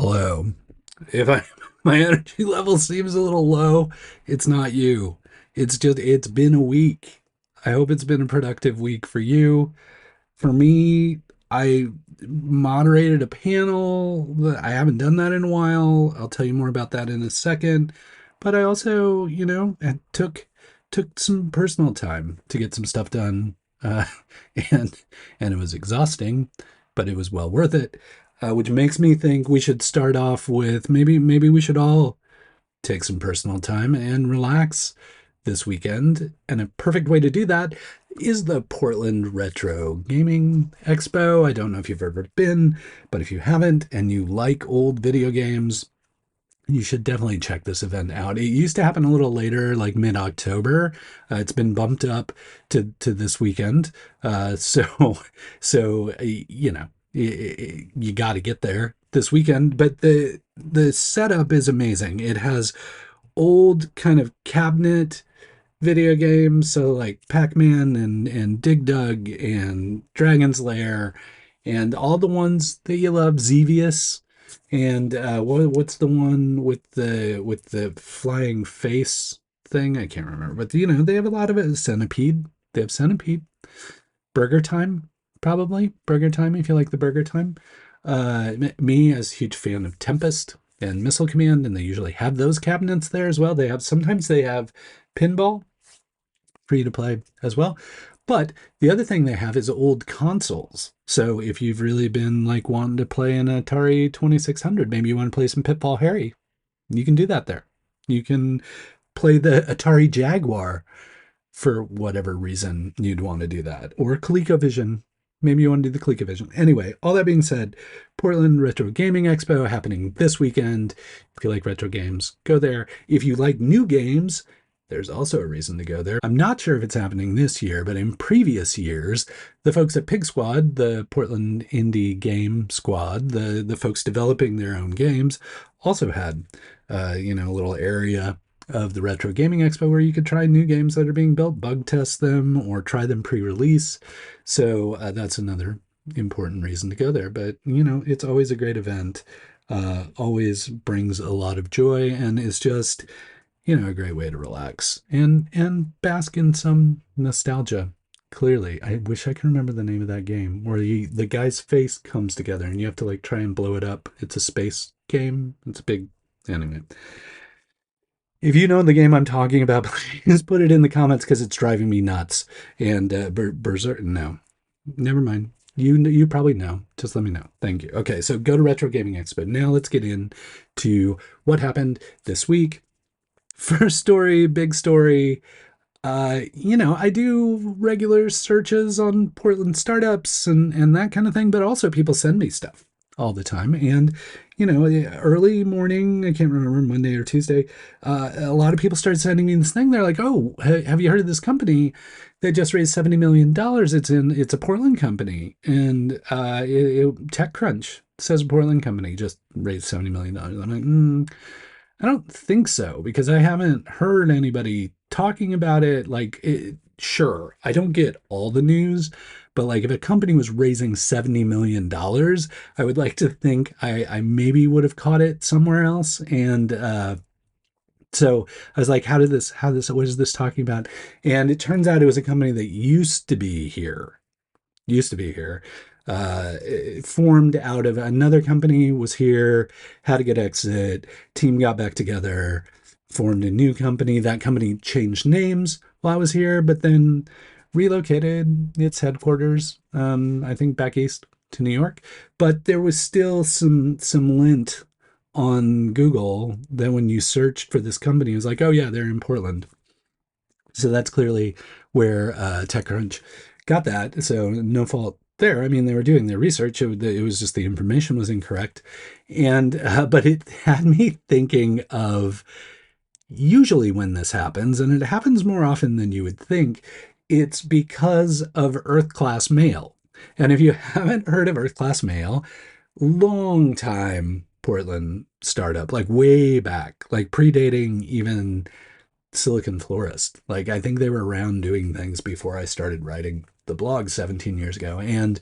Hello. If I my energy level seems a little low, it's not you. It's been a week. I hope it's been a productive week for you. For me, I moderated a panel. I haven't done that in a while. I'll tell you more about that in a second. But I also, took some personal time to get some stuff done. And and it was exhausting, but it was well worth it. Which makes me think we should start off with maybe we should all take some personal time and relax this weekend. And a perfect way to do that is the Portland Retro Gaming Expo. I don't know if you've ever been, but if you haven't and you like old video games, you should definitely check this event out. It used to happen a little later, like mid-October. It's been bumped up to this weekend. You got to get there this weekend. But the setup is amazing. It has old kind of cabinet video games, so like Pac-Man and Dig Dug and Dragon's Lair, and all the ones that you love, Xevious, and what's the one with the flying face thing? I can't remember, but they have a lot of it. Centipede, they have Centipede. Burger Time, probably Burger Time if you like the Burger Time. Me as a huge fan of Tempest and Missile Command, and they usually have those cabinets there as well. Sometimes they have pinball free to play as well. But the other thing they have is old consoles. So if you've really been like wanting to play an Atari 2600, maybe you want to play some Pitfall Harry, you can do that there. You can play the Atari Jaguar for whatever reason you'd want to do that. Or ColecoVision. Maybe you want to do the ColecoVision. Anyway, all that being said, Portland Retro Gaming Expo happening this weekend. If you like retro games, go there. If you like new games, there's also a reason to go there. I'm not sure if it's happening this year, but in previous years, the folks at Pig Squad, the Portland Indie Game Squad, the folks developing their own games, also had, a little area of the Retro Gaming Expo where you could try new games that are being built, bug test them, or try them pre-release. So that's another important reason to go there. But, it's always a great event, always brings a lot of joy, and is just a great way to relax and bask in some nostalgia. Clearly, I wish I could remember the name of that game where the guy's face comes together and you have to like try and blow it up. It's a space game. It's a big anime. If you know the game I'm talking about, please put it in the comments because it's driving me nuts. And Berserk, no, never mind. You probably know. Just let me know. Thank you. Okay, so go to Retro Gaming Expo. Now let's get into what happened this week. First story, big story. I do regular searches on Portland startups and that kind of thing, but also people send me stuff all the time. And, early morning, I can't remember, Monday or Tuesday, a lot of people started sending me this thing. They're like, oh, have you heard of this company that just raised $70 million? It's a Portland company. And TechCrunch says a Portland company just raised $70 million. I'm like, I don't think so because I haven't heard anybody talking about it. Sure, I don't get all the news, but like if a company was raising $70 million, I would like to think I maybe would have caught it somewhere else. And so I was like, what is this talking about? And it turns out it was a company that used to be here, formed out of another company, was here, had a good exit, team got back together, formed a new company. That company changed names while I was here, but then relocated its headquarters, I think back east to New York. But there was still some lint on Google that when you searched for this company, it was like, oh yeah, they're in Portland. So that's clearly where TechCrunch got that. So no fault there. I mean, they were doing their research. It was just the information was incorrect. And but it had me thinking of usually when this happens, and it happens more often than you would think, it's because of Earth Class Mail. And if you haven't heard of Earth Class Mail, long time Portland startup, like way back, like predating even Silicon Florist. Like I think they were around doing things before I started writing the blog 17 years ago. And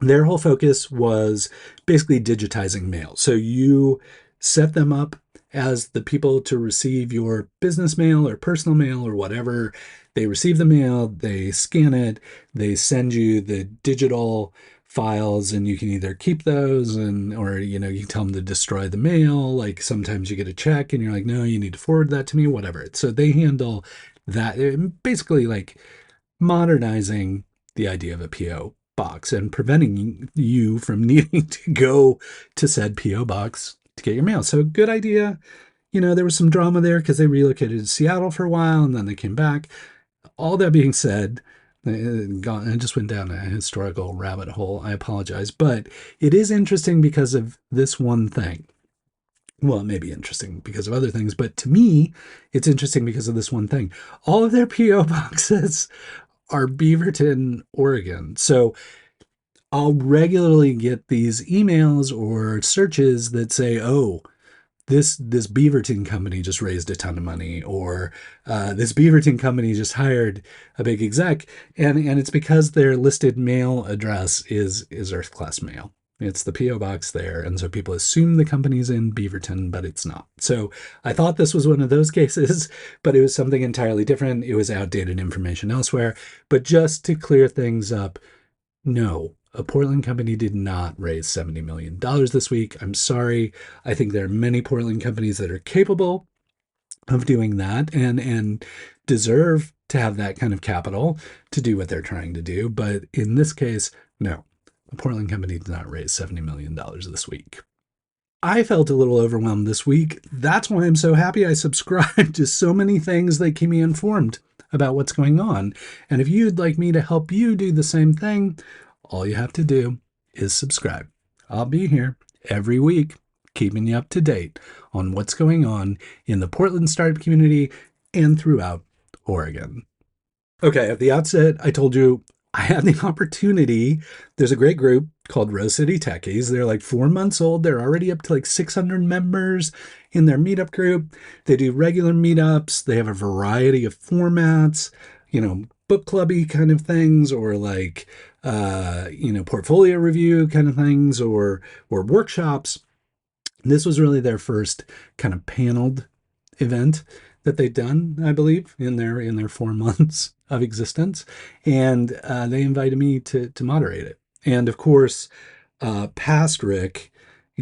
Their whole focus was basically digitizing mail. So you set them up as the people to receive your business mail or personal mail or whatever. They receive the mail, they scan it, they send you the digital files, and you can either keep those, and or you tell them to destroy the mail. Like sometimes you get a check and you're like, no, you need to forward that to me, whatever. So they handle that, basically like modernizing the idea of a PO box and preventing you from needing to go to said PO box to get your mail. So good idea. There was some drama there because they relocated to Seattle for a while and then they came back. All that being said, I just went down a historical rabbit hole. I apologize, but it is interesting because of this one thing. Well, it may be interesting because of other things, but to me, it's interesting because of this one thing. All of their PO boxes are Beaverton, Oregon. So I'll regularly get these emails or searches that say, "Oh, this Beaverton company just raised a ton of money," or "This Beaverton company just hired a big exec," and it's because their listed mail address is Earth Class Mail. It's the PO box there, and so people assume the company's in Beaverton, but it's not. So I thought this was one of those cases, but it was something entirely different. It was outdated information elsewhere. But just to clear things up, no, a Portland company did not raise $70 million this week. I'm sorry. I think there are many Portland companies that are capable of doing that and deserve to have that kind of capital to do what they're trying to do. But in this case, no, a Portland company did not raise $70 million this week. I felt a little overwhelmed this week. That's why I'm so happy I subscribed to so many things that keep me informed about what's going on. And if you'd like me to help you do the same thing, all you have to do is subscribe. I'll be here every week, keeping you up to date on what's going on in the Portland startup community and throughout Oregon. Okay, at the outset, I told you I had the opportunity. There's a great group called City Techies. They're like 4 months old. They're already up to like 600 members in their meetup group. They do regular meetups. They have a variety of formats, book clubby kind of things, or like, portfolio review kind of things, or workshops. This was really their first kind of paneled event that they'd done, I believe, in their 4 months of existence, and they invited me to moderate it. And of course, past Rick,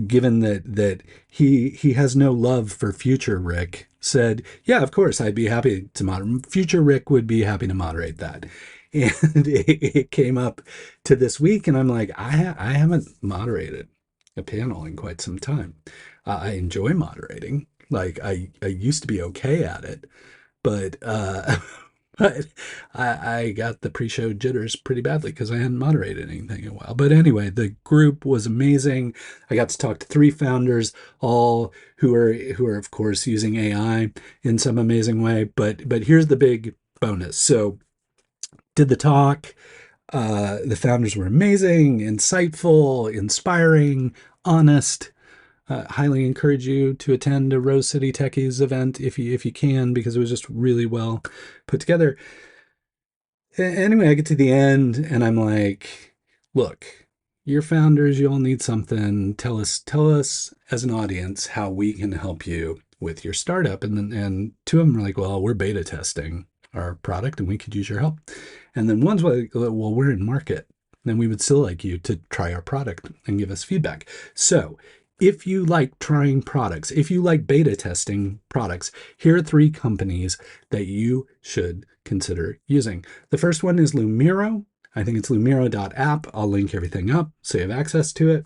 given that he has no love for future Rick, said, "Yeah, of course, I'd be happy to moderate. Future Rick would be happy to moderate that." And it came up to this week, and I'm like, I haven't moderated a panel in quite some time. I enjoy moderating. Like I used to be okay at it, but but I got the pre-show jitters pretty badly because I hadn't moderated anything in a while. But anyway, the group was amazing. I got to talk to 3 founders, all who are of course using AI in some amazing way. But here's the big bonus. So did the talk. The founders were amazing, insightful, inspiring, honest. Highly encourage you to attend a City Techies event if you can, because it was just really well put together. Anyway, I get to the end and I'm like, look, you're founders, you all need something. Tell us as an audience how we can help you with your startup. And 2 of them were like, well, we're beta testing our product and we could use your help. And then one's like, well, we're in market. Then we would still like you to try our product and give us feedback. So if you like trying products, if you like beta testing products, here are 3 companies that you should consider using. The first one is Lumiro. I think it's lumiro.app. I'll link everything up so you have access to it.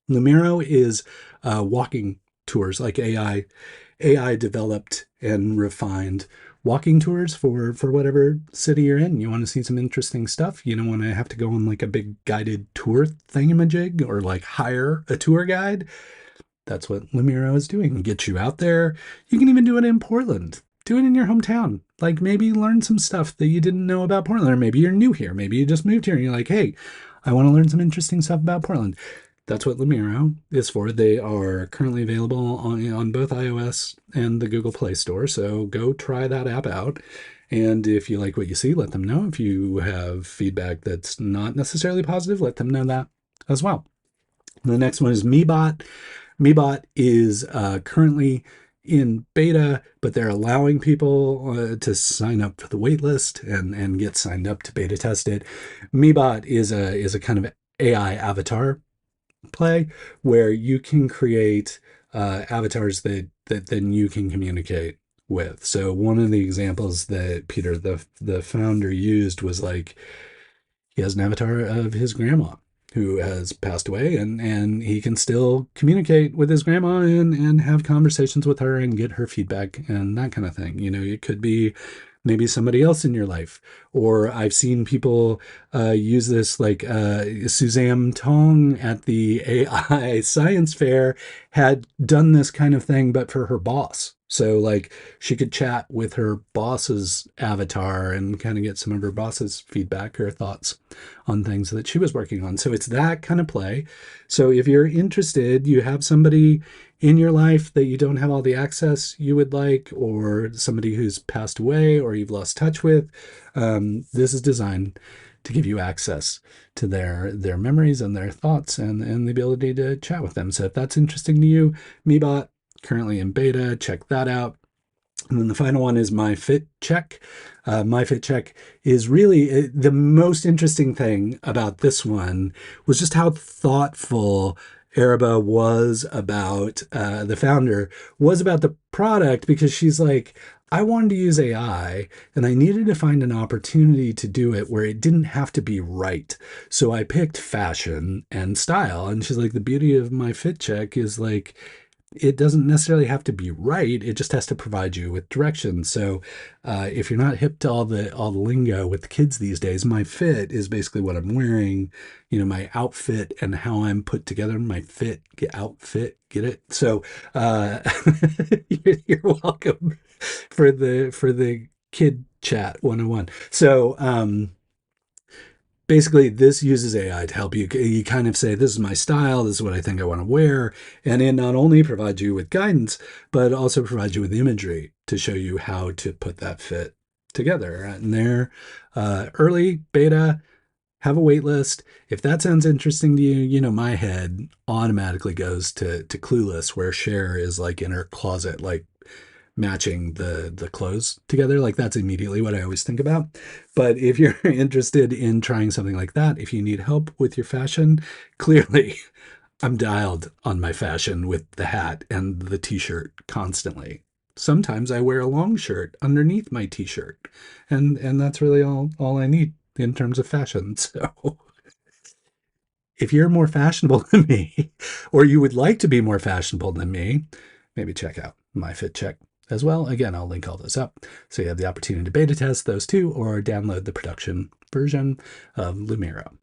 Lumiro is walking tours, like AI developed and refined walking tours for whatever city you're in. You want to see some interesting stuff. You don't want to have to go on like a big guided tour thingamajig or like hire a tour guide. That's what Lumiro is doing. Get you out there. You can even do it in Portland. Do it in your hometown. Like maybe learn some stuff that you didn't know about Portland, or maybe you're new here. Maybe you just moved here and you're like, hey, I want to learn some interesting stuff about Portland. That's what Lumiro is for. They are currently available on both iOS and the Google Play Store. So go try that app out And if you like what you see, let them know. If you have feedback that's not necessarily positive, let them know that as well. The next one is MeBot. MeBot is currently in beta, but they're allowing people to sign up for the waitlist and get signed up to beta test it. MeBot is a kind of AI avatar play where you can create avatars that then you can communicate with. So one of the examples that Peter, the founder, used was like he has an avatar of his grandma who has passed away, and he can still communicate with his grandma and have conversations with her and get her feedback and that kind of thing. You know, it could be maybe somebody else in your life. Or I've seen people use this, like Suzanne Tong at the AI science fair had done this kind of thing, but for her boss. So like she could chat with her boss's avatar and kind of get some of her boss's feedback or thoughts on things that she was working on. So it's that kind of play. So if you're interested, you have somebody in your life that you don't have all the access you would like, or somebody who's passed away or you've lost touch with, this is designed to give you access to their memories and their thoughts and the ability to chat with them. So if that's interesting to you, MeBot, currently in beta, check that out. And then the final one is MyFitCheck. MyFitCheck is really the most interesting thing about this one was just how thoughtful Araba was about the founder was about the product, because she's like, I wanted to use AI and I needed to find an opportunity to do it where it didn't have to be right. So I picked fashion and style. And she's like, the beauty of MyFitCheck is like, it doesn't necessarily have to be right. It just has to provide you with direction. So if you're not hip to all the lingo with the kids these days, my fit is basically what I'm wearing, you know, my outfit and how I'm put together. My fit, get outfit, get it? So you're welcome for the kid chat 101. So basically this uses AI to help you. You kind of say, this is my style, this is what I think I want to wear. And it not only provides you with guidance, but also provides you with imagery to show you how to put that fit together. And they're early beta, have a wait list. If that sounds interesting to you, you know, my head automatically goes to Clueless, where Cher is like in her closet, like matching the clothes together. Like that's immediately what I always think about. But if you're interested in trying something like that, if you need help with your fashion, clearly I'm dialed on my fashion with the hat and the t-shirt constantly. Sometimes I wear a long shirt underneath my t-shirt, and that's really all I need in terms of fashion. So if you're more fashionable than me, or you would like to be more fashionable than me, maybe check out MyFitCheck as well. Again, I'll link all those up so you have the opportunity to beta test those two or download the production version of Lumira.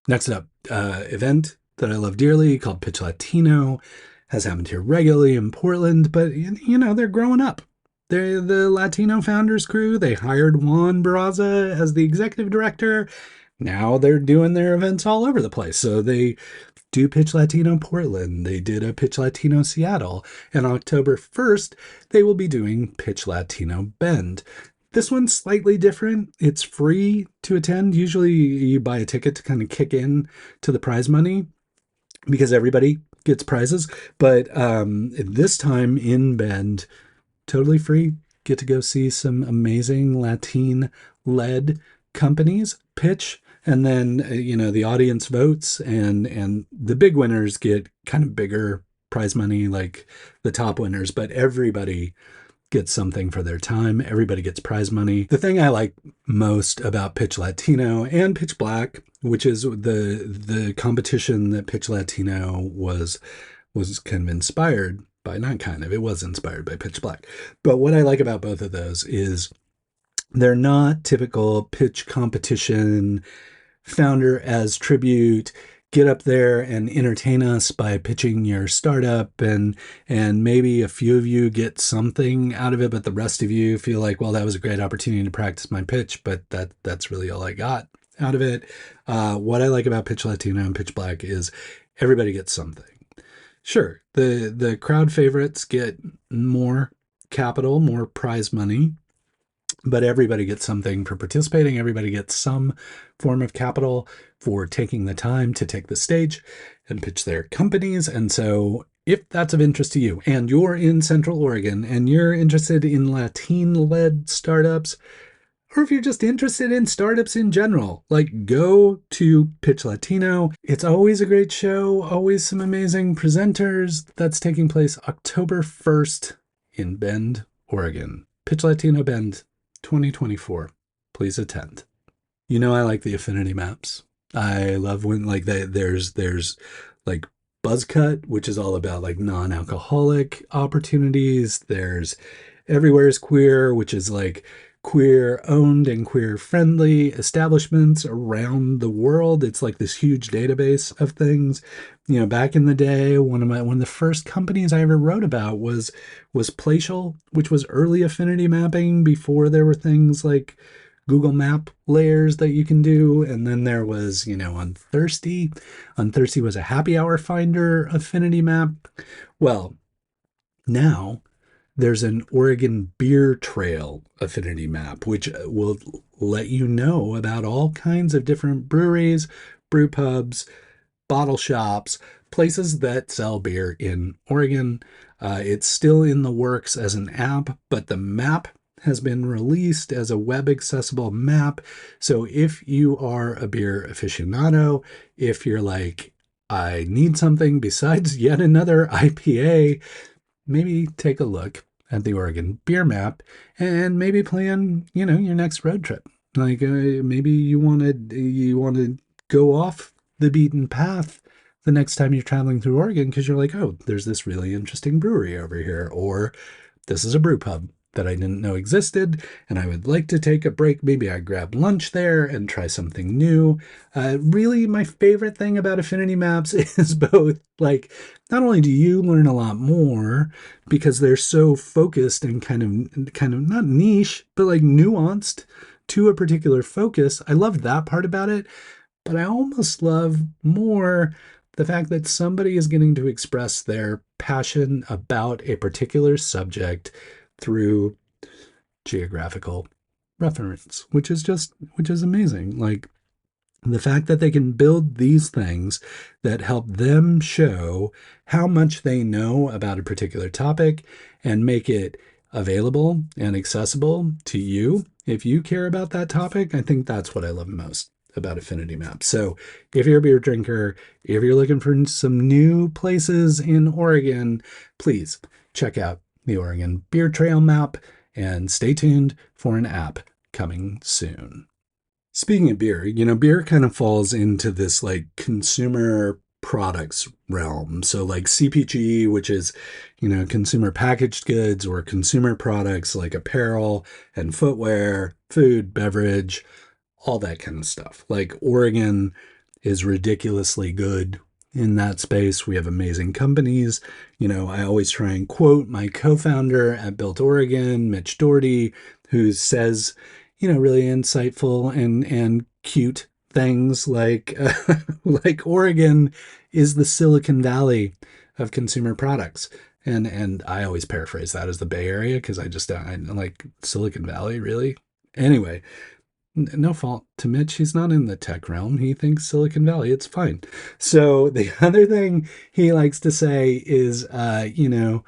Next up, event that I love dearly called Pitch Latino has happened here regularly in Portland, but you know, they're growing up. They're the Latino founders crew. They hired Juan Barraza as the executive director. Now they're doing their events all over the place. So they do Pitch Latino Portland. They did a Pitch Latino Seattle. And October 1st, they will be doing Pitch Latino Bend. This one's slightly different. It's free to attend. Usually you buy a ticket to kind of kick in to the prize money because everybody gets prizes. But this time in Bend, totally free. Get to go see some amazing Latine-led companies pitch, and then you know, the audience votes, and the big winners get kind of bigger prize money, like the top winners. But everybody gets something for their time. Everybody gets prize money. The thing I like most about Pitch Latino and Pitch Black, which is the competition that Pitch Latino was kind of inspired by, not kind of, it was inspired by Pitch Black. But what I like about both of those is they're not typical pitch competition, founder as tribute, get up there and entertain us by pitching your startup, and maybe a few of you get something out of it, but the rest of you feel like, well, that was a great opportunity to practice my pitch, but that's really all I got out of it. What I like about Pitch Latino and Pitch Black is everybody gets something. Sure, the crowd favorites get more capital, more prize money, but everybody gets something for participating. Everybody gets some form of capital for taking the time to take the stage and pitch their companies. And so if that's of interest to you and you're in Central Oregon and you're interested in Latino-led startups, or if you're just interested in startups in general, like go to Pitch Latino. It's always a great show, always some amazing presenters. That's taking place October 1st in Bend, Oregon. Pitch Latino Bend 2024. Please attend. You know, I like the affinity maps. I love when like there's like Buzzcut, which is all about like non-alcoholic opportunities. There's Everywhere is Queer, which is like queer owned and queer friendly establishments around the world. It's like this huge database of things. You know, back in the day, one of the first companies I ever wrote about was Placial, which was early affinity mapping before there were things like Google Map layers that you can do. And then there was, you know, Unthirsty. Unthirsty was a happy hour finder affinity map. Well, now there's an Oregon Beer Trail affinity map, which will let you know about all kinds of different breweries, brew pubs, bottle shops, places that sell beer in Oregon. It's still in the works as an app, but the map has been released as a web accessible map. So if you are a beer aficionado, if you're like, I need something besides yet another IPA, maybe take a look at the Oregon beer map and maybe plan, you know, your next road trip. Like maybe you want to go off the beaten path the next time you're traveling through Oregon because you're like, oh, there's this really interesting brewery over here, or this is a brew pub that I didn't know existed, and I would like to take a break. Maybe I grab lunch there and try something new. Really, my favorite thing about affinity maps is both like, not only do you learn a lot more because they're so focused and kind of not niche, but like nuanced to a particular focus. I love that part about it, but I almost love more the fact that somebody is getting to express their passion about a particular subject through geographical reference, which is amazing. Like the fact that they can build these things that help them show how much they know about a particular topic and make it available and accessible to you if you care about that topic. I think that's what I love most about affinity maps. So if you're a beer drinker, if you're looking for some new places in Oregon, please check out the Oregon Beer Trail map and stay tuned for an app coming soon. Speaking of beer, you know, beer kind of falls into this like consumer products realm. So like CPG, which is, you know, consumer packaged goods, or consumer products like apparel and footwear, food, beverage, all that kind of stuff. Like Oregon is ridiculously good in that space. We have amazing companies. You know, I always try and quote my co-founder at Built Oregon, Mitch Doherty, who says, you know, really insightful and cute things like like Oregon is the Silicon Valley of consumer products. And I always paraphrase that as the Bay Area because I like Silicon Valley, really. Anyway, no fault to Mitch. He's not in the tech realm. He thinks Silicon Valley. It's fine. So the other thing he likes to say is, you know,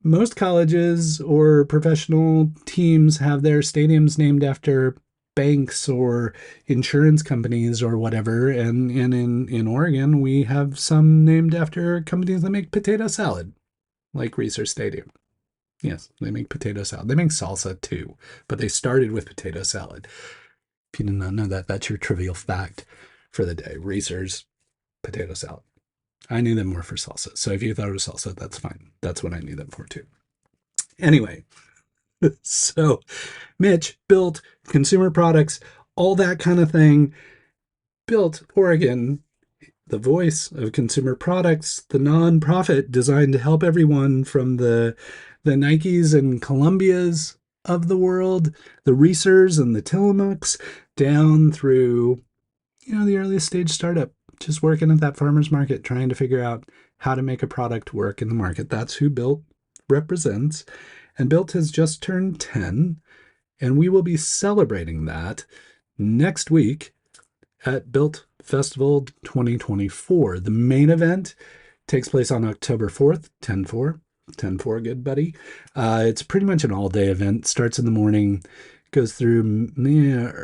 most colleges or professional teams have their stadiums named after banks or insurance companies or whatever. And in Oregon, we have some named after companies that make potato salad, like Research Stadium. Yes, they make potato salad. They make salsa too, but they started with potato salad. If you did not know that, that's your trivial fact for the day. Reese's potato salad. I knew them more for salsa. So if you thought it was salsa, that's fine. That's what I knew them for too. Anyway, so Mitch built consumer products, all that kind of thing. Built Oregon, the voice of consumer products, the nonprofit designed to help everyone from the Nikes and Columbias of the world, the Reesers and the Tillamook's, down through, you know, the earliest stage startup, just working at that farmer's market, trying to figure out how to make a product work in the market. That's who Built represents. And Built has just turned 10. And we will be celebrating that next week at Built Festival 2024. The main event takes place on October 4th, 10/4. 10/4, good buddy. It's pretty much an all-day event. Starts in the morning, goes through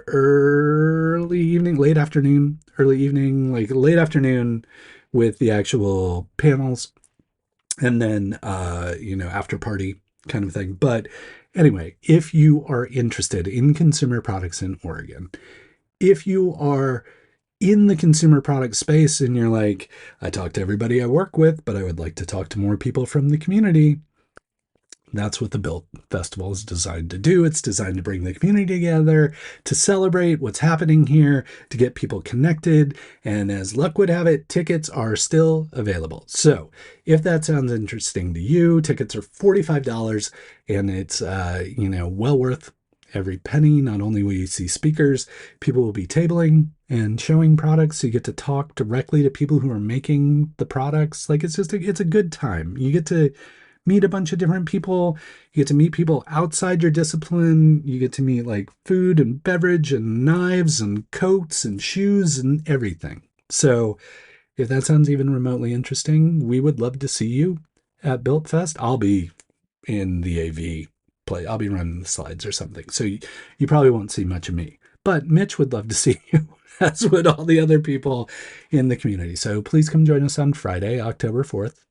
early evening, late afternoon, early evening, like late afternoon with the actual panels, and then, after party kind of thing. But anyway, if you are interested in consumer products in Oregon, if you are in the consumer product space and you're like, I talk to everybody I work with, but I would like to talk to more people from the community, that's what the Built Festival is designed to do. It's designed to bring the community together, to celebrate what's happening here, to get people connected. And as luck would have it, tickets are still available. So if that sounds interesting to you, tickets are $45 and it's, well worth every penny. Not only will you see speakers, people will be tabling and showing products. So you get to talk directly to people who are making the products. Like it's a good time. You get to meet a bunch of different people. You get to meet people outside your discipline. You get to meet like food and beverage and knives and coats and shoes and everything. So if that sounds even remotely interesting, we would love to see you at Built Fest. I'll be in the AV play. I'll be running the slides or something. So you probably won't see much of me, but Mitch would love to see you, as would all the other people in the community. So please come join us on Friday, October 4th,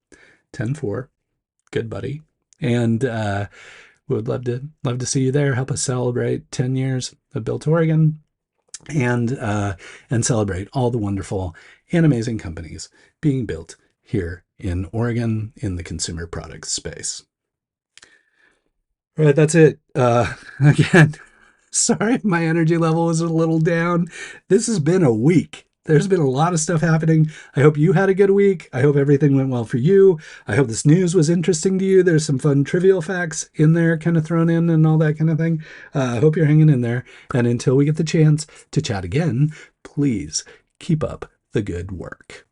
10/4. Good buddy. And we would love to see you there. Help us celebrate 10 years of Built Oregon and celebrate all the wonderful and amazing companies being built here in Oregon in the consumer products space. All right, that's it. Again, sorry if my energy level is a little down. This has been a week. There's been a lot of stuff happening. I hope you had a good week. I hope everything went well for you. I hope this news was interesting to you. There's some fun trivial facts in there kind of thrown in and all that kind of thing. I hope you're hanging in there. And until we get the chance to chat again, please keep up the good work.